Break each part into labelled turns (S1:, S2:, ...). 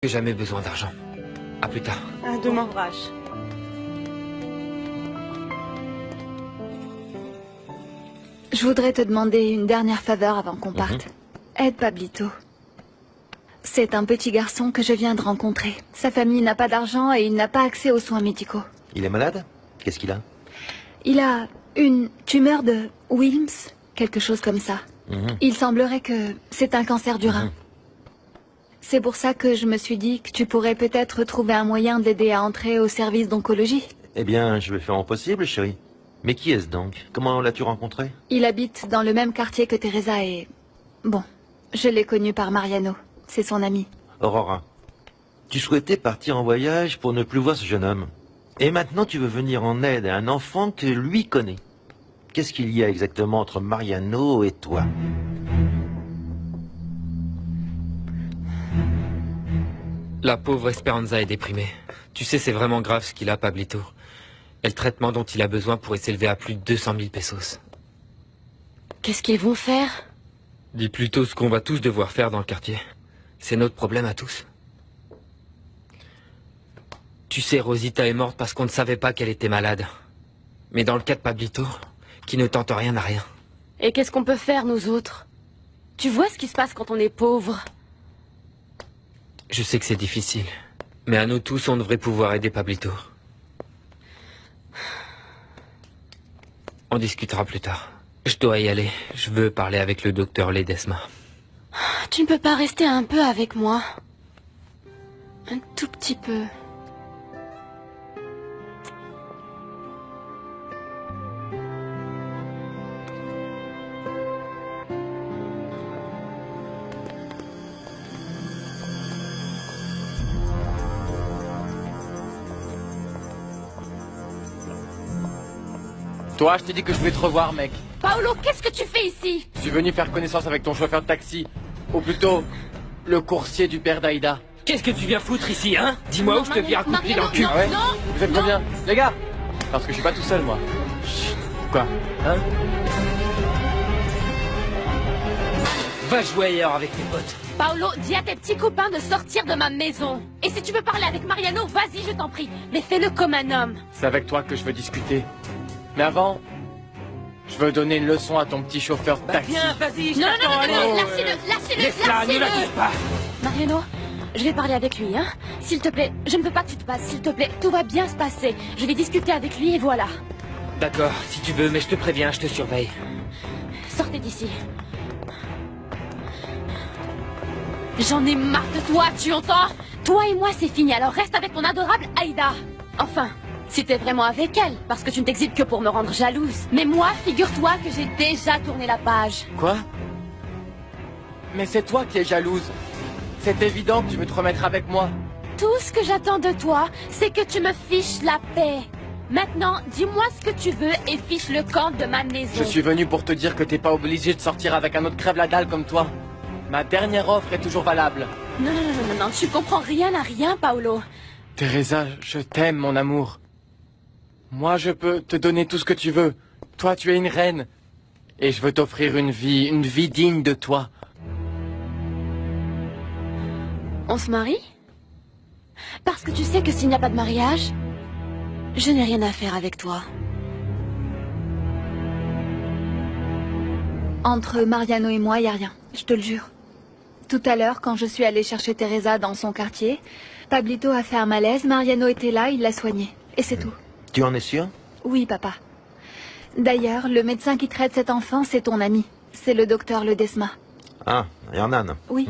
S1: J'ai jamais besoin d'argent. À plus tard.
S2: À demain. Courage.
S3: Je voudrais te demander une dernière faveur avant qu'on parte. Aide Pablito. C'est un petit garçon que je viens de rencontrer. Sa famille n'a pas d'argent et il n'a pas accès aux soins médicaux.
S4: Il est malade? Qu'est-ce qu'il a?
S3: Il a une tumeur de Wilms, quelque chose comme ça. Il semblerait que c'est un cancer du rein. C'est pour ça que je me suis dit que tu pourrais peut-être trouver un moyen de l'aider à entrer au service d'oncologie.
S4: Eh bien, je vais faire mon possible, chérie. Mais qui est-ce donc? Comment l'as-tu rencontré?
S3: Il habite dans le même quartier que Teresa et... Bon, je l'ai connu par Mariano. C'est son ami.
S4: Aurora, tu souhaitais partir en voyage pour ne plus voir ce jeune homme. Et maintenant, tu veux venir en aide à un enfant que lui connaît. Qu'est-ce qu'il y a exactement entre Mariano et toi?
S1: La pauvre Esperanza est déprimée. Tu sais, c'est vraiment grave ce qu'il a, Pablito. Et le traitement dont il a besoin pourrait s'élever à plus de 200 000 pesos.
S2: Qu'est-ce qu'ils vont faire?
S1: Dis plutôt ce qu'on va tous devoir faire dans le quartier. C'est notre problème à tous. Tu sais, Rosita est morte parce qu'on ne savait pas qu'elle était malade. Mais dans le cas de Pablito, qui ne tente rien n'a rien.
S2: Et qu'est-ce qu'on peut faire, nous autres? Tu vois ce qui se passe quand on est pauvre?
S1: Je sais que c'est difficile. Mais à nous tous, on devrait pouvoir aider Pablito. On discutera plus tard. Je dois y aller. Je veux parler avec le docteur Ledesma.
S2: Tu ne peux pas rester un peu avec moi? Un tout petit peu.
S5: Toi, je t'ai dit que je voulais te revoir, mec.
S2: Paolo, qu'est-ce que tu fais ici?
S5: Je suis venu faire connaissance avec ton chauffeur de taxi. Ou plutôt, le coursier du père d'Aïda.
S1: Qu'est-ce que tu viens foutre ici, hein? Dis-moi où je te viens un coup de pied dans le cul.
S5: Ah ouais?
S2: Non,
S5: Vous êtes combien? Les gars? Parce que je suis pas tout seul, moi. Chut. Quoi? Hein?
S1: Va jouer ailleurs avec tes potes.
S2: Paolo, dis à tes petits copains de sortir de ma maison. Et si tu veux parler avec Mariano, vas-y, je t'en prie. Mais fais-le comme un homme.
S5: C'est avec toi que je veux discuter. Mais avant, je veux donner une leçon à ton petit chauffeur de taxi.
S1: Viens, vas-y, je
S2: Non,
S1: t'attends,
S2: non, non,
S1: allez.
S2: non, lâchez-le, lâchez-le,
S1: Laisse-la, ne la touche
S2: lâchez-le.
S1: pas.
S2: Mariano, je vais parler avec lui, hein. S'il te plaît, je ne veux pas que tu te passes, s'il te plaît. Tout va bien se passer. Je vais discuter avec lui et voilà.
S1: D'accord, si tu veux, mais je te préviens, je te surveille.
S2: Sortez d'ici. J'en ai marre de toi, tu entends? Toi et moi, c'est fini, alors reste avec ton adorable Aïda. Enfin, si t'es vraiment avec elle, parce que tu ne t'exhibes que pour me rendre jalouse. Mais moi, figure-toi que j'ai déjà tourné la page.
S5: Quoi? Mais c'est toi qui es jalouse. C'est évident que tu veux te remettre avec moi.
S2: Tout ce que j'attends de toi, c'est que tu me fiches la paix. Maintenant, dis-moi ce que tu veux et fiche le camp de ma maison.
S5: Je suis venu pour te dire que t'es pas obligé de sortir avec un autre crève-la-dalle comme toi. Ma dernière offre est toujours valable.
S2: Non, non, non, non, non, tu comprends rien à rien, Paolo.
S5: Teresa, je t'aime, mon amour. Moi, je peux te donner tout ce que tu veux. Toi, tu es une reine. Et je veux t'offrir une vie digne de toi.
S2: On se marie? Parce que tu sais que s'il n'y a pas de mariage, je n'ai rien à faire avec toi.
S3: Entre Mariano et moi, y a rien. Je te le jure. Tout à l'heure, quand je suis allée chercher Teresa dans son quartier, Pablito a fait un malaise, Mariano était là, il l'a soigné. Et c'est tout.
S4: Tu en es sûr?
S3: Oui, papa. D'ailleurs, le médecin qui traite cet enfant, c'est ton ami. C'est le docteur Ledesma.
S4: Ah, Hernan.
S3: Oui.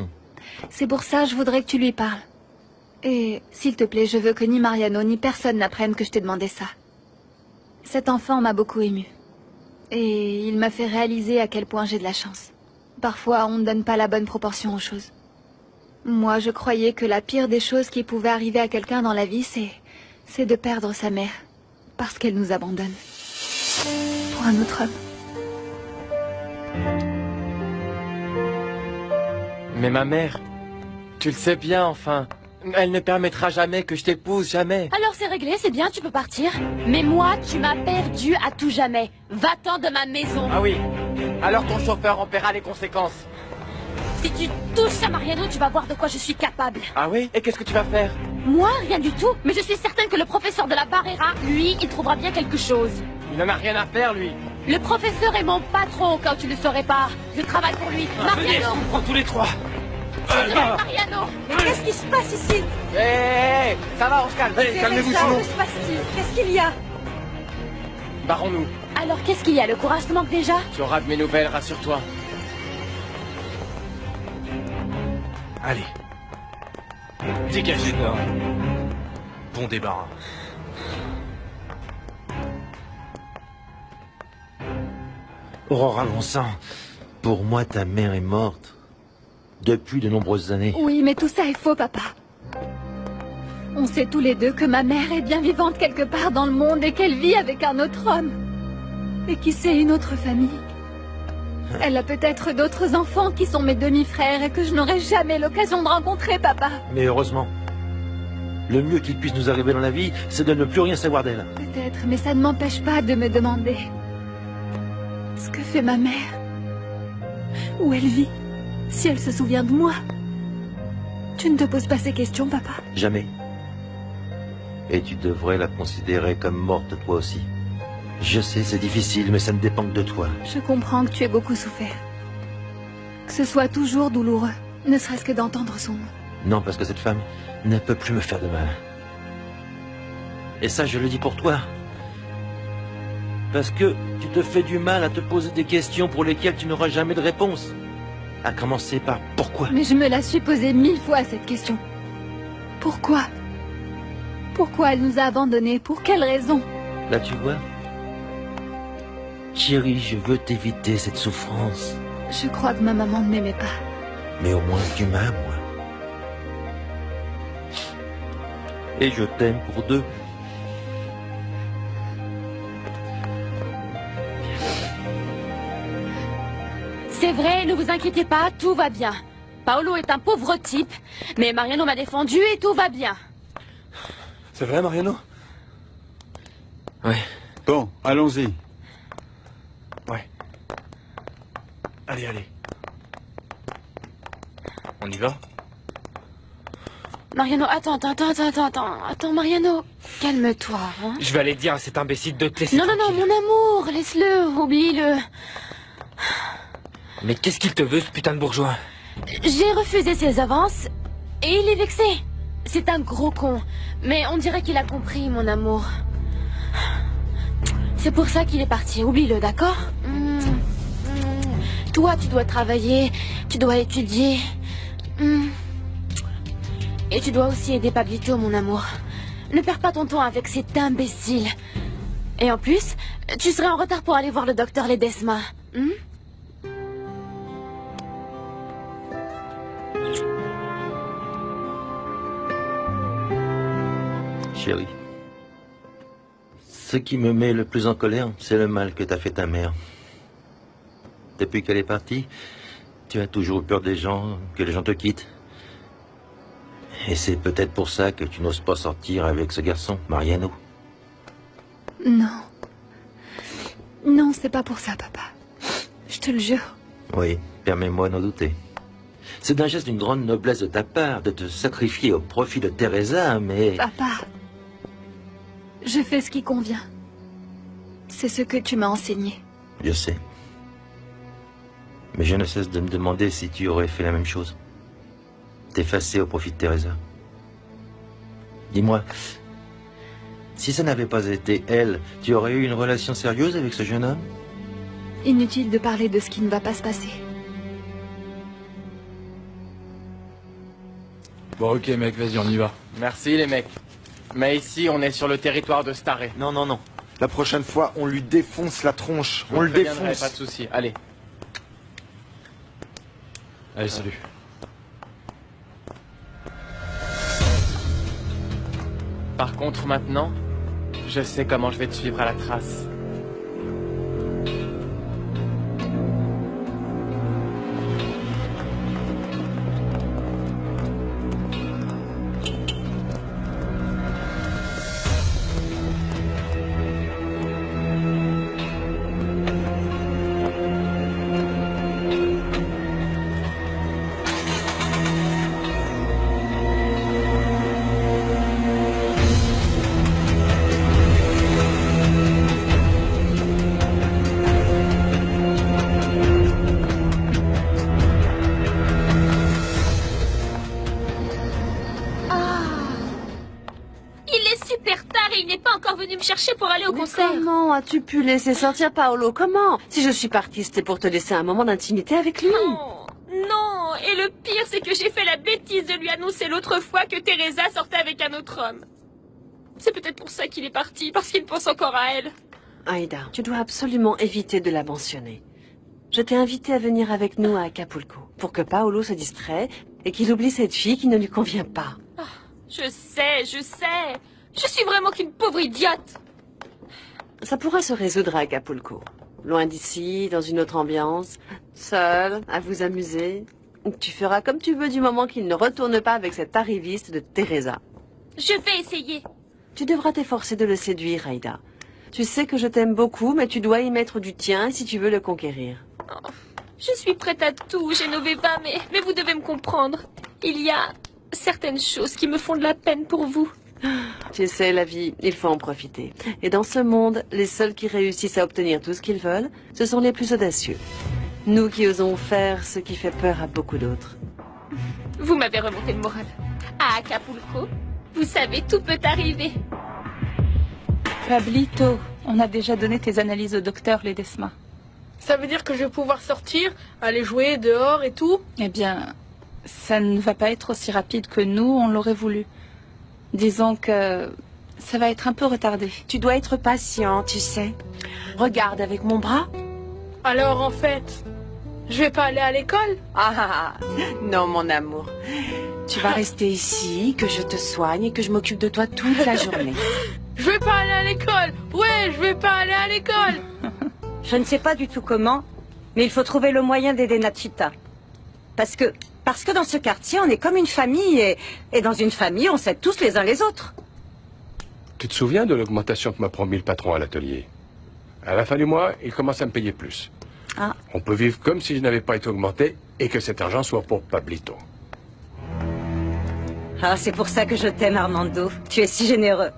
S3: C'est pour ça que je voudrais que tu lui parles. Et, s'il te plaît, je veux que ni Mariano ni personne n'apprenne que je t'ai demandé ça. Cet enfant m'a beaucoup émue. Et il m'a fait réaliser à quel point j'ai de la chance. Parfois, on ne donne pas la bonne proportion aux choses. Moi, je croyais que la pire des choses qui pouvait arriver à quelqu'un dans la vie, c'est de perdre sa mère. Parce qu'elle nous abandonne. Pour un autre homme.
S5: Mais ma mère, tu le sais bien, enfin. Elle ne permettra jamais que je t'épouse, jamais.
S2: Alors c'est réglé, c'est bien, tu peux partir. Mais moi, tu m'as perdu à tout jamais. Va-t'en de ma maison.
S5: Ah oui. Alors ton chauffeur en paiera les conséquences.
S2: Si tu touches à Mariano, tu vas voir de quoi je suis capable.
S5: Ah oui? Et qu'est-ce que tu vas faire?
S2: Moi, rien du tout. Mais je suis certaine que le professeur de la Barrera, lui, il trouvera bien quelque chose.
S5: Il n'en a rien à faire, lui.
S2: Le professeur est mon patron, au cas où tu ne le saurais pas. Je travaille pour lui.
S1: Venez,
S2: Mariano!
S1: on prend tous les trois.
S2: Mariano!
S6: Mais qu'est-ce qui se passe ici?
S5: Hé, ça va, on se calme. Allez, calmez-vous
S6: Teresa,
S5: sinon.
S6: que se passe-t-il? Qu'est-ce qu'il y a?
S5: Barrons-nous.
S2: Alors, qu'est-ce qu'il y a? Le courage te manque déjà?
S5: Tu auras de mes nouvelles, rassure-toi.
S7: Allez. Dégagez de là. Bon débarras.
S4: Aurora, bon sang. Pour moi, ta mère est morte. Depuis de nombreuses années.
S3: Oui, mais tout ça est faux, papa. On sait tous les deux que ma mère est bien vivante quelque part dans le monde et qu'elle vit avec un autre homme. Et qui sait une autre famille. Elle a peut-être d'autres enfants qui sont mes demi-frères et que je n'aurai jamais l'occasion de rencontrer, papa.
S4: Mais heureusement. Le mieux qu'il puisse nous arriver dans la vie, c'est de ne plus rien savoir d'elle.
S3: Peut-être, mais ça ne m'empêche pas de me demander ce que fait ma mère. Où elle vit. Si elle se souvient de moi. Tu ne te poses pas ces questions, papa?
S4: Jamais. Et tu devrais la considérer comme morte, toi aussi. Je sais, c'est difficile, mais ça ne dépend que de toi.
S3: Je comprends que tu aies beaucoup souffert. Que ce soit toujours douloureux, ne serait-ce que d'entendre son nom.
S4: Non, parce que cette femme ne peut plus me faire de mal. Et ça, je le dis pour toi. Parce que tu te fais du mal à te poser des questions pour lesquelles tu n'auras jamais de réponse. À commencer par pourquoi.
S3: Mais je me la suis posée 1000 fois, cette question. Pourquoi? Pourquoi elle nous a abandonnés? Pour quelle raison?
S4: Là, tu vois. Chérie, je veux t'éviter cette souffrance.
S3: Je crois que ma maman ne m'aimait pas.
S4: Mais au moins tu m'aimes, moi. Et je t'aime pour deux.
S2: C'est vrai, ne vous inquiétez pas, tout va bien. Paolo est un pauvre type, mais Mariano m'a défendu et tout va bien.
S7: C'est vrai, Mariano?
S1: Ouais.
S8: Bon, allons-y.
S7: Ouais. Allez, allez. On y va?
S2: Mariano, attends, Mariano, calme-toi, hein.
S1: Je vais aller dire à cet imbécile de te laisser
S2: Non,
S1: tranquille.
S2: mon amour, laisse-le, oublie-le.
S1: Mais qu'est-ce qu'il te veut, ce putain de bourgeois?
S2: J'ai refusé ses avances et il est vexé. C'est un gros con, mais on dirait qu'il a compris, mon amour. C'est pour ça qu'il est parti, oublie-le, d'accord? Toi, tu dois travailler, tu dois étudier. Et tu dois aussi aider Pablito, mon amour. Ne perds pas ton temps avec cet imbécile. Et en plus, tu serais en retard pour aller voir le docteur Ledesma.
S4: Chérie. Ce qui me met le plus en colère, c'est le mal que t'a fait ta mère. Depuis qu'elle est partie, tu as toujours eu peur des gens, que les gens te quittent. Et c'est peut-être pour ça que tu n'oses pas sortir avec ce garçon, Mariano.
S3: Non. Non, c'est pas pour ça, papa. Je te le jure.
S4: Oui, permets-moi d'en douter. C'est d'un geste d'une grande noblesse de ta part de te sacrifier au profit de Teresa, mais...
S3: Papa, je fais ce qui convient. C'est ce que tu m'as enseigné.
S4: Je sais. Mais je ne cesse de me demander si tu aurais fait la même chose. T'effacer au profit de Teresa. Dis-moi, si ça n'avait pas été elle, tu aurais eu une relation sérieuse avec ce jeune homme?
S3: Inutile de parler de ce qui ne va pas se passer.
S9: Bon, ok, mec, vas-y, on y va.
S5: Merci, les mecs. Mais ici, on est sur le territoire de Staré.
S7: Non, non, non. La prochaine fois, on lui défonce la tronche. On le
S5: préviendrai,
S7: défonce.
S5: pas de souci. Allez.
S9: Allez, salut.
S5: Par contre, maintenant, je sais comment je vais te suivre à la trace.
S2: mais il n'est pas encore venu me chercher pour aller au
S6: Mais
S2: concert.
S6: comment as-tu pu laisser sortir Paolo? Comment? Si je suis partie, c'était pour te laisser un moment d'intimité avec lui.
S2: Non, non. Et le pire, c'est que j'ai fait la bêtise de lui annoncer l'autre fois que Teresa sortait avec un autre homme. C'est peut-être pour ça qu'il est parti, parce qu'il pense encore à elle.
S6: Aïda, tu dois absolument éviter de la mentionner. Je t'ai invité à venir avec nous à Acapulco, pour que Paolo se distrait et qu'il oublie cette fille qui ne lui convient pas.
S2: Je sais, je sais. Je suis vraiment qu'une pauvre idiote.
S6: Ça pourra se résoudre à Acapulco. Loin d'ici, dans une autre ambiance, seul, à vous amuser. Tu feras comme tu veux du moment qu'il ne retourne pas avec cette arriviste de Teresa.
S2: Je vais essayer.
S6: Tu devras t'efforcer de le séduire, Aïda. Tu sais que je t'aime beaucoup, mais tu dois y mettre du tien si tu veux le conquérir.
S2: Oh, je suis prête à tout, Genoveva, mais vous devez me comprendre. Il y a certaines choses qui me font de la peine pour vous.
S6: Tu sais, la vie, il faut en profiter. Et dans ce monde, les seuls qui réussissent à obtenir tout ce qu'ils veulent, ce sont les plus audacieux. Nous qui osons faire ce qui fait peur à beaucoup d'autres.
S2: Vous m'avez remonté le moral. À Acapulco, vous savez, tout peut arriver.
S8: Pablito, on a déjà donné tes analyses au docteur Ledesma.
S10: Ça veut dire que je vais pouvoir sortir, aller jouer dehors et tout?
S8: Eh bien, ça ne va pas être aussi rapide que nous, on l'aurait voulu. Disons que ça va être un peu retardé.
S6: Tu dois être patient, tu sais. Regarde avec mon bras.
S10: Alors en fait, je vais pas aller à l'école?
S6: Non, mon amour. Tu vas rester ici, que je te soigne et que je m'occupe de toi toute la journée.
S10: Je vais pas aller à l'école. Ouais, je vais pas aller à l'école.
S11: Je ne sais pas du tout comment, mais il faut trouver le moyen d'aider Nachita. Parce que dans ce quartier, on est comme une famille, et dans une famille, on s'aide tous les uns les autres.
S12: Tu te souviens de l'augmentation que m'a promis le patron à l'atelier? À la fin du mois, il commence à me payer plus.
S11: Ah.
S12: On peut vivre comme si je n'avais pas été augmenté et que cet argent soit pour Pablito.
S11: Ah, c'est pour ça que je t'aime, Armando. Tu es si généreux.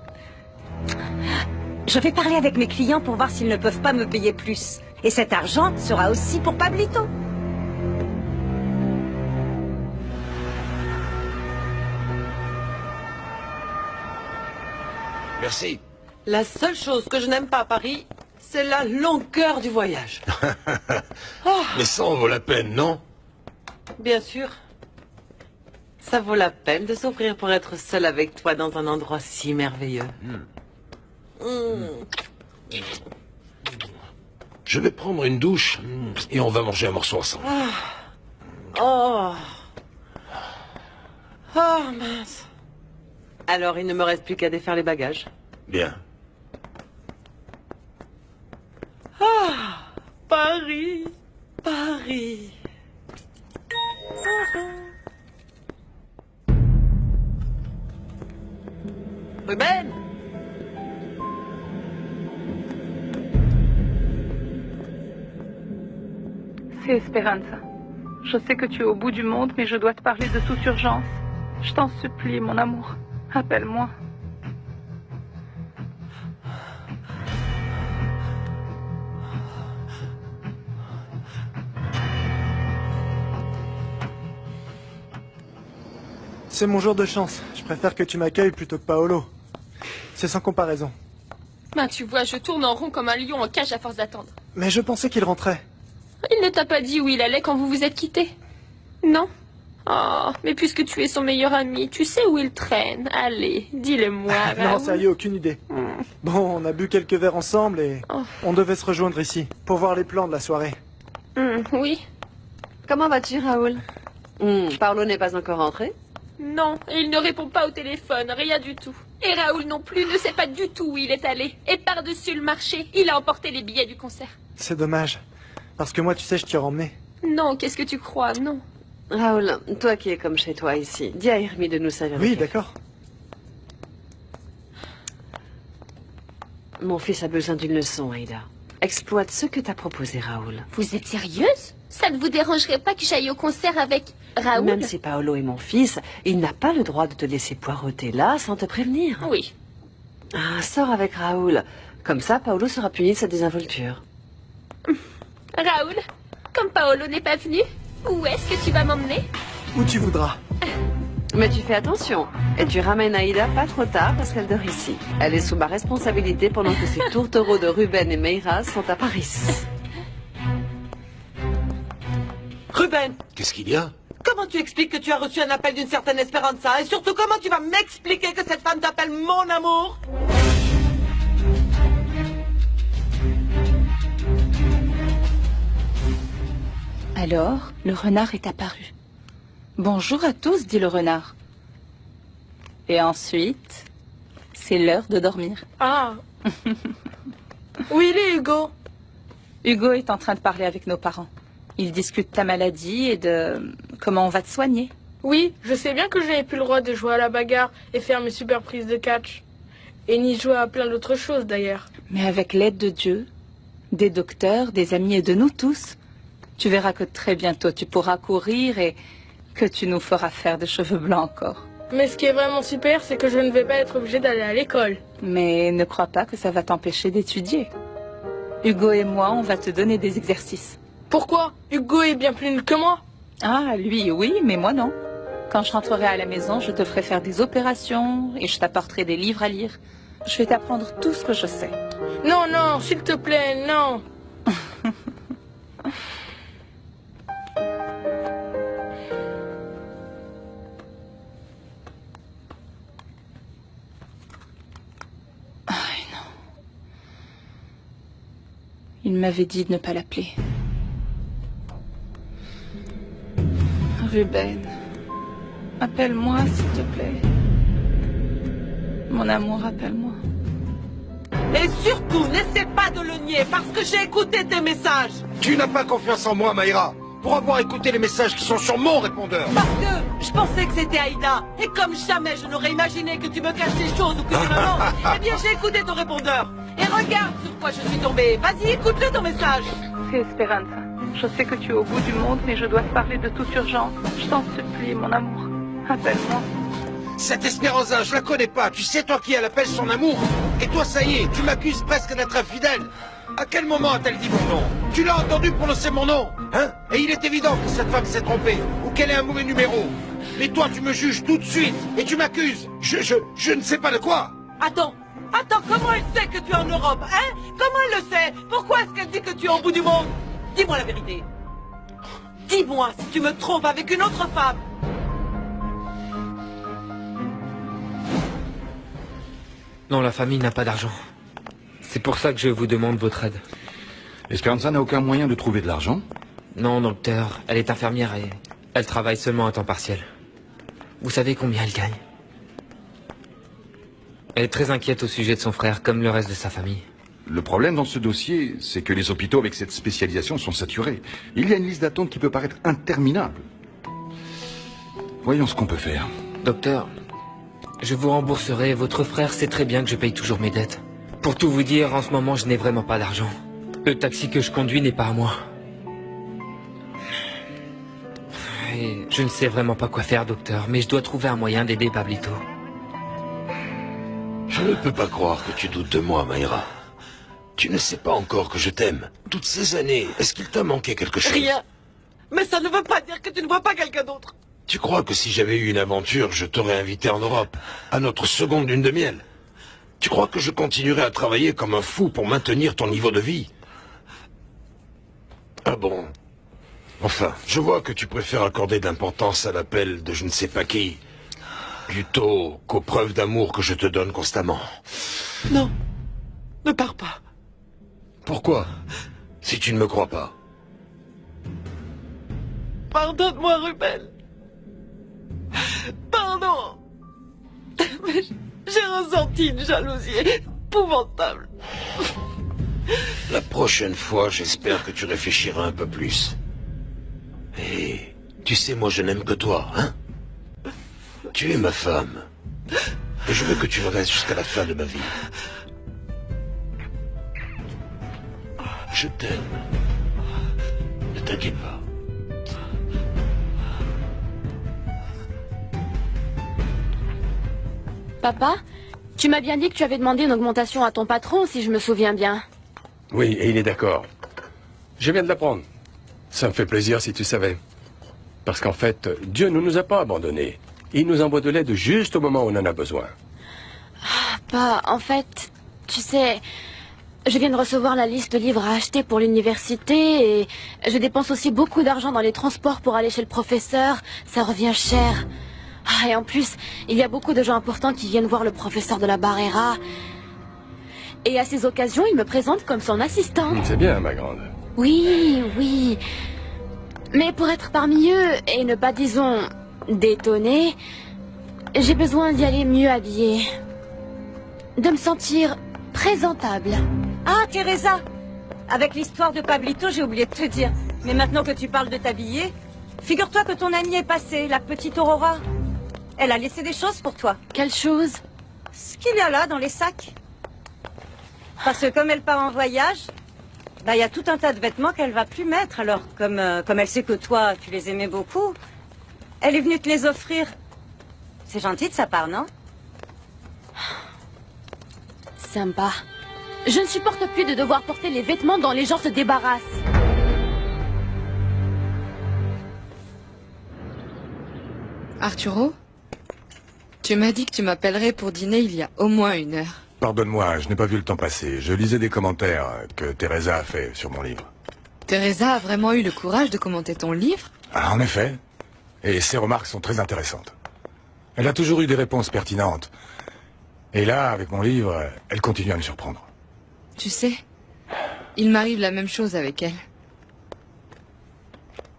S11: Je vais parler avec mes clients pour voir s'ils ne peuvent pas me payer plus. Et cet argent sera aussi pour Pablito.
S4: Merci.
S6: La seule chose que je n'aime pas à Paris, c'est la longueur du voyage.
S4: Mais ça en vaut la peine, non?
S6: Bien sûr. Ça vaut la peine de s'offrir pour être seul avec toi dans un endroit si merveilleux.
S4: Je vais prendre une douche et on va manger un morceau ensemble.
S6: Oh. Oh, mince. Alors, il ne me reste plus qu'à défaire les bagages.
S4: Bien.
S6: Paris. Paris. Ruben.
S8: C'est Esperanza. Je sais que tu es au bout du monde, mais je dois te parler de toute urgence. Je t'en supplie, mon amour. Appelle-moi.
S13: C'est mon jour de chance. Je préfère que tu m'accueilles plutôt que Paolo. C'est sans comparaison.
S2: Ben, tu vois, je tourne en rond comme un lion en cage à force d'attendre.
S13: Mais je pensais qu'il rentrait.
S2: Il ne t'a pas dit où il allait quand vous vous êtes quittés? Non? Oh, mais puisque tu es son meilleur ami, tu sais où il traîne. Allez, dis-le-moi.
S13: Non,
S2: Raoul.
S13: sérieux, aucune idée. Bon, on a bu quelques verres ensemble et on devait se rejoindre ici pour voir les plans de la soirée.
S2: Oui.
S6: Comment vas-tu, Raoul? Paolo n'est pas encore rentré?
S2: Non, et il ne répond pas au téléphone, rien du tout. Et Raoul non plus ne sait pas du tout où il est allé. Et par-dessus le marché, il a emporté les billets du concert.
S13: C'est dommage. Parce que moi, tu sais, je t'y ai emmené.
S2: Non, qu'est-ce que tu crois? Non.
S6: Raoul, toi qui es comme chez toi ici, dis à Hermie de nous servir.
S13: Oui, d'accord.
S6: Mon fils a besoin d'une leçon, Aïda. Exploite ce que t'as proposé, Raoul.
S2: Vous êtes sérieuse? Ça ne vous dérangerait pas que j'aille au concert avec Raoul?
S6: Même si Paolo est mon fils, il n'a pas le droit de te laisser poireauter là sans te prévenir.
S2: Oui.
S6: Ah, sors avec Raoul. Comme ça, Paolo sera puni de sa désinvolture.
S2: Raoul, comme Paolo n'est pas venu, où est-ce que tu vas m'emmener?
S13: Où tu voudras.
S6: Mais tu fais attention. Et tu ramènes Aïda pas trop tard parce qu'elle dort ici. Elle est sous ma responsabilité pendant que ces tourtereaux de Ruben et Meira sont à Paris.
S14: Ruben!
S4: Qu'est-ce qu'il y a?
S14: Comment tu expliques que tu as reçu un appel d'une certaine Esperanza? Et surtout, comment tu vas m'expliquer que cette femme t'appelle mon amour?
S8: Alors, le renard est apparu. Bonjour à tous, dit le renard. Et ensuite, c'est l'heure de dormir.
S10: Ah. Où il est, Hugo?
S8: Hugo est en train de parler avec nos parents. Ils discutent ta maladie et de comment on va te soigner.
S10: Oui, je sais bien que je n'ai plus le droit de jouer à la bagarre et faire mes super prises de catch. Et ni jouer à plein d'autres choses, d'ailleurs.
S8: Mais avec l'aide de Dieu, des docteurs, des amis et de nous tous, tu verras que très bientôt tu pourras courir et que tu nous feras faire des cheveux blancs encore.
S10: Mais ce qui est vraiment super, c'est que je ne vais pas être obligée d'aller à l'école.
S8: Mais ne crois pas que ça va t'empêcher d'étudier. Hugo et moi, on va te donner des exercices.
S10: Pourquoi? Hugo est bien plus nul que moi.
S8: Ah, lui, oui, mais moi non. Quand je rentrerai à la maison, je te ferai faire des opérations et je t'apporterai des livres à lire. Je vais t'apprendre tout ce que je sais.
S10: Non, non, s'il te plaît, non.
S8: Il m'avait dit de ne pas l'appeler. Ruben, appelle-moi s'il te plaît. Mon amour, appelle-moi.
S14: Et surtout, n'essaie pas de le nier, parce que j'ai écouté tes messages.
S12: Tu n'as pas confiance en moi, Maïra, pour avoir écouté les messages qui sont sur mon répondeur.
S14: Parce que je pensais que c'était Aïda. Et comme jamais je n'aurais imaginé que tu me caches des choses ou que tu me mens, eh bien j'ai écouté ton répondeur. Et regarde sur quoi je suis tombée. Vas-y, écoute-le ton message.
S8: C'est Esperanza. Je sais que tu es au bout du monde, mais je dois te parler de toute urgence. Je t'en supplie, mon amour. Appelle-moi.
S12: Cette Esperanza, je la connais pas. Tu sais, toi qui elle appelle son amour. Et toi, ça y est, tu m'accuses presque d'être infidèle. À quel moment a-t-elle dit mon nom? Tu l'as entendu prononcer mon nom, hein? Et il est évident que cette femme s'est trompée, ou qu'elle est un mauvais numéro. Mais toi, tu me juges tout de suite, et tu m'accuses. Je ne sais pas de quoi.
S14: Attends, comment elle sait que tu es en Europe, hein? Comment elle le sait? Pourquoi est-ce qu'elle dit que tu es au bout du monde? Dis-moi la vérité. Dis-moi si tu me trompes avec une autre femme.
S1: Non, la famille n'a pas d'argent. C'est pour ça que je vous demande votre aide.
S9: Esperanza n'a aucun moyen de trouver de l'argent?
S1: Non, docteur, elle est infirmière et elle travaille seulement à temps partiel. Vous savez combien elle gagne? Elle est très inquiète au sujet de son frère, comme le reste de sa famille.
S9: Le problème dans ce dossier, c'est que les hôpitaux avec cette spécialisation sont saturés. Il y a une liste d'attente qui peut paraître interminable. Voyons ce qu'on peut faire.
S1: Docteur, je vous rembourserai. Votre frère sait très bien que je paye toujours mes dettes. Pour tout vous dire, en ce moment, je n'ai vraiment pas d'argent. Le taxi que je conduis n'est pas à moi. Et je ne sais vraiment pas quoi faire, docteur, mais je dois trouver un moyen d'aider Pablito.
S4: Je ne peux pas croire que tu doutes de moi, Maïra. Tu ne sais pas encore que je t'aime. Toutes ces années, est-ce qu'il t'a manqué quelque chose?
S14: Rien. Mais ça ne veut pas dire que tu ne vois pas quelqu'un d'autre.
S4: Tu crois que si j'avais eu une aventure, je t'aurais invité en Europe, à notre seconde lune de miel? Tu crois que je continuerai à travailler comme un fou pour maintenir ton niveau de vie? Ah bon? Enfin, je vois que tu préfères accorder de l'importance à l'appel de je ne sais pas qui, plutôt qu'aux preuves d'amour que je te donne constamment.
S14: Non, ne pars pas.
S4: Pourquoi? Si tu ne me crois pas.
S14: Pardonne-moi, Ruben. Pardon. Mais j'ai ressenti une jalousie épouvantable.
S4: La prochaine fois, j'espère que tu réfléchiras un peu plus. Et tu sais, moi je n'aime que toi, hein? Tu es ma femme. Et je veux que tu le restes jusqu'à la fin de ma vie. Je t'aime. Ne t'inquiète pas.
S2: Papa, tu m'as bien dit que tu avais demandé une augmentation à ton patron, si je me souviens bien.
S12: Oui, et il est d'accord. Je viens de l'apprendre. Ça me fait plaisir si tu savais. Parce qu'en fait, Dieu ne nous a pas abandonnés.
S15: Il nous envoie de l'aide juste au moment où on en a besoin.
S2: Bah, en fait, tu sais, je viens de recevoir la liste de livres à acheter pour l'université et je dépense aussi beaucoup d'argent dans les transports pour aller chez le professeur. Ça revient cher. Ah, et en plus, il y a beaucoup de gens importants qui viennent voir le professeur de la Barrera. Et à ces occasions, il me présente comme son assistant.
S15: C'est bien, ma grande.
S2: Oui, oui. Mais pour être parmi eux et ne pas, disons, détonner, j'ai besoin d'y aller mieux habillée. De me sentir présentable.
S11: Ah, Teresa! Avec l'histoire de Pablito, j'ai oublié de te dire. Mais maintenant que tu parles de t'habiller, figure-toi que ton amie est passée, la petite Aurora. Elle a laissé des choses pour toi.
S2: Quelles choses?
S11: Ce qu'il y a là, dans les sacs. Parce que comme elle part en voyage, bah, y a tout un tas de vêtements qu'elle va plus mettre. Alors, comme elle sait que toi, tu les aimais beaucoup, elle est venue te les offrir. C'est gentil de sa part, non?
S2: Sympa. Je ne supporte plus de devoir porter les vêtements dont les gens se débarrassent.
S16: Arturo? Tu m'as dit que tu m'appellerais pour dîner il y a au moins 1 heure.
S9: Pardonne-moi, je n'ai pas vu le temps passer. Je lisais des commentaires que Teresa a fait sur mon livre.
S16: Teresa a vraiment eu le courage de commenter ton livre?
S9: Ah, en effet. Et ses remarques sont très intéressantes. Elle a toujours eu des réponses pertinentes. Et là, avec mon livre, elle continue à me surprendre.
S16: Tu sais, il m'arrive la même chose avec elle.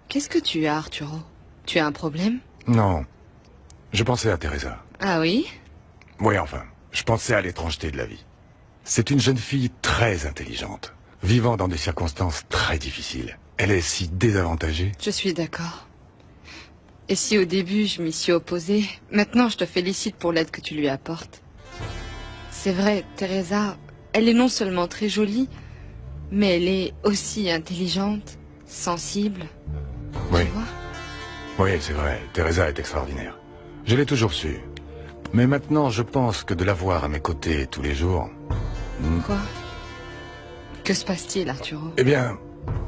S16: Qu'est-ce que tu as, Arturo? Tu as un problème?
S9: Non. Je pensais à Teresa.
S16: Ah oui?
S9: Oui, enfin. Je pensais à l'étrangeté de la vie. C'est une jeune fille très intelligente, vivant dans des circonstances très difficiles. Elle est si désavantagée.
S16: Je suis d'accord. Et si au début je m'y suis opposée, maintenant je te félicite pour l'aide que tu lui apportes. C'est vrai, Teresa, elle est non seulement très jolie, mais elle est aussi intelligente, sensible.
S9: Oui. Oui, c'est vrai. Teresa est extraordinaire. Je l'ai toujours su. Mais maintenant, je pense que de la voir à mes côtés tous les jours...
S16: Quoi? Que se passe-t-il, Arturo?
S9: Eh bien,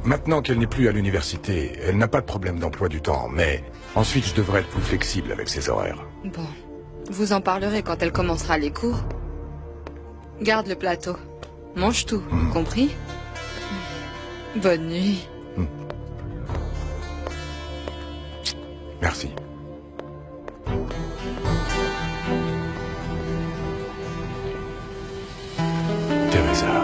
S9: maintenant qu'elle n'est plus à l'université, elle n'a pas de problème d'emploi du temps, mais ensuite je devrais être plus flexible avec ses horaires.
S16: Bon, vous en parlerez quand elle commencera les cours. Garde le plateau. Mange tout, compris? Bonne nuit.
S9: Merci. Teresa.